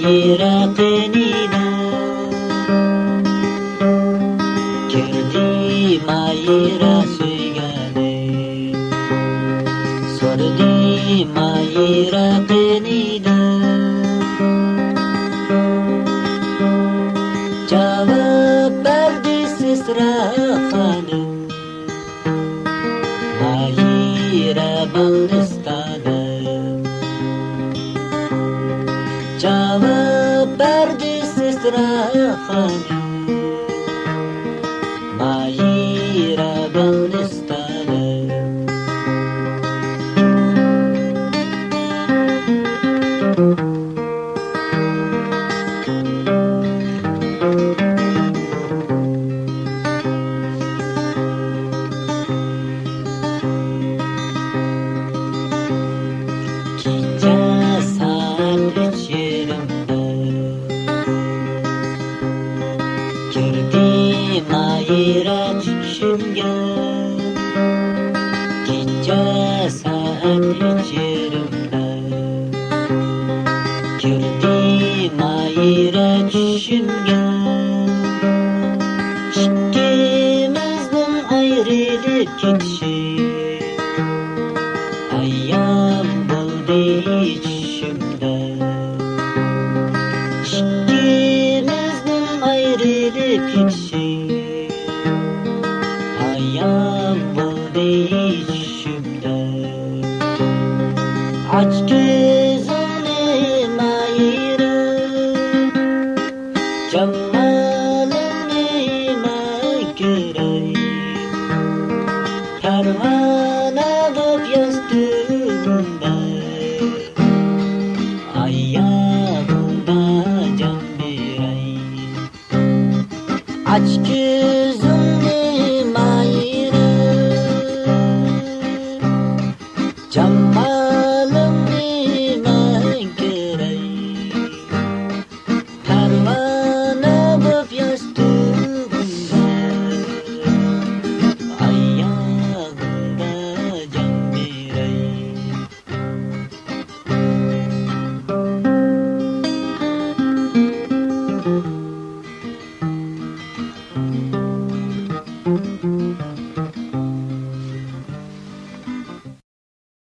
mahire qenine kirdi mahire söygene sordi mahire qenine cevap verdi Sisra hanım mahire balnistanım cevap verdi Sisra hanım mahire balnistanım mahire düşümge gece saat içerimde girdi mahire düşümge ikimizin ayrılıp gidişi ayyam buldu içimde ikimizin ayrılıp gidişi ayağım buldu içimde aç gözünü mahire cemalini göreyim pervane olup yastığımda ayağımda can vereyim aç gözünü mahire cemal